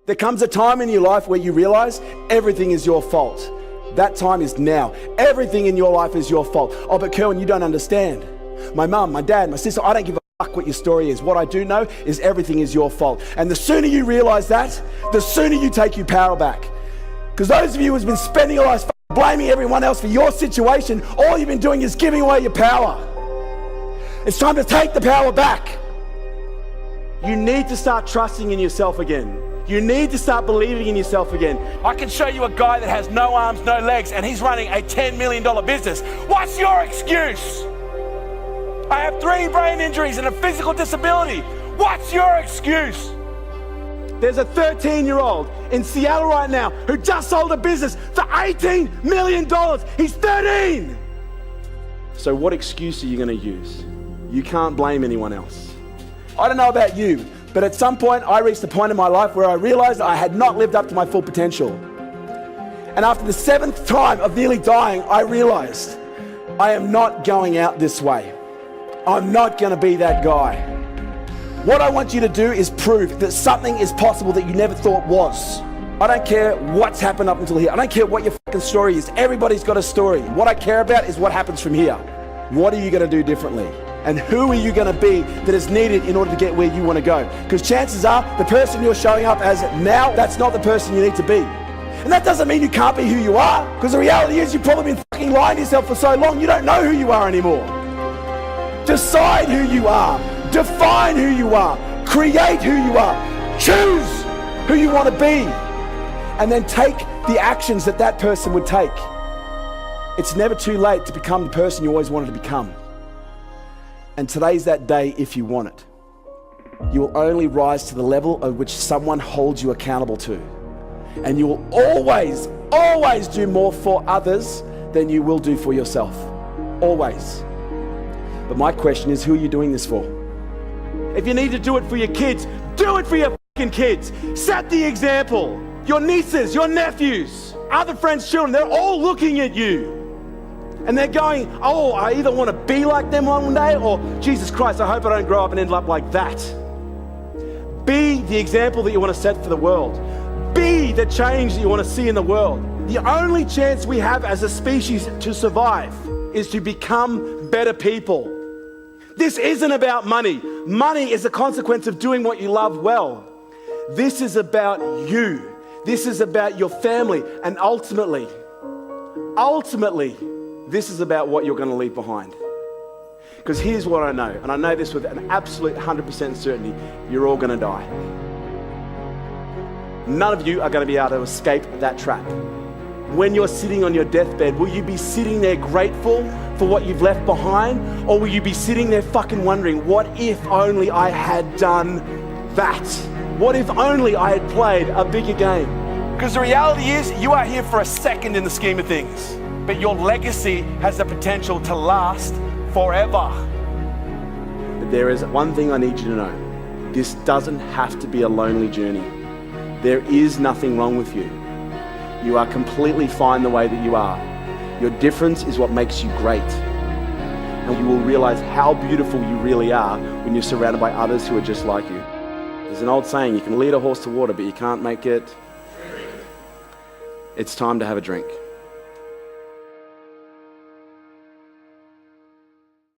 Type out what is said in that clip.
There comes a time in your life where you realize everything is your fault. That time is now. Everything in your life is your fault. Oh, but Kerwin, you don't understand. My mum, my dad, my sister, I don't give a fuck what your story is. What I do know is everything is your fault. And the sooner you realize that, the sooner you take your power back. Because those of you who've been spending your lives blaming everyone else for your situation, all you've been doing is giving away your power. It's time to take the power back. You need to start trusting in yourself again. You need to start believing in yourself again. I can show you a guy that has no arms, no legs, and he's running a $10 million business. What's your excuse? I have 3 brain injuries and a physical disability. What's your excuse? There's a 13-year-old in Seattle right now who just sold a business for $18 million. He's 13. So what excuse are you going to use? You can't blame anyone else. I don't know about you, but at some point I reached a point in my life where I realized I had not lived up to my full potential. And after the 7th time of nearly dying, I realized I am not going out this way. I'm not going to be that guy. What I want you to do is prove that something is possible that you never thought was. I don't care what's happened up until here. I don't care what your fucking story is. Everybody's got a story. What I care about is what happens from here. What are you going to do differently? And who are you going to be that is needed in order to get where you want to go? Because chances are the person you're showing up as now, that's not the person you need to be. And that doesn't mean you can't be who you are, because the reality is you've probably been fucking lying to yourself for so long you don't know who you are anymore. Decide who you are. Define who you are. Create who you are. Choose who you want to be. And then take the actions that that person would take. It's never too late to become the person you always wanted to become. And today's that day if you want it. You will only rise to the level at which someone holds you accountable to. And you will always, always do more for others than you will do for yourself. Always. But my question is, who are you doing this for? If you need to do it for your kids, do it for your fucking kids. Set the example. Your nieces, your nephews, other friends' children, they're all looking at you. And they're going, oh, I either want to be like them one day, or Jesus Christ, I hope I don't grow up and end up like that. Be the example that you want to set for the world. Be the change that you want to see in the world. The only chance we have as a species to survive is to become better people. This isn't about money. Money is a consequence of doing what you love well. This is about you. This is about your family. And ultimately, this is about what you're going to leave behind. Because here's what I know, and I know this with an absolute 100% certainty, you're all going to die. None of you are going to be able to escape that trap. When you're sitting on your deathbed, will you be sitting there grateful for what you've left behind? Or will you be sitting there fucking wondering, what if only I had done that? What if only I had played a bigger game? Because the reality is, you are here for a second in the scheme of things. But your legacy has the potential to last forever. But there is one thing I need you to know. This doesn't have to be a lonely journey. There is nothing wrong with you. You are completely fine the way that you are. Your difference is what makes you great. And you will realize how beautiful you really are when you're surrounded by others who are just like you. There's an old saying, you can lead a horse to water, but you can't make it. It's time to have a drink.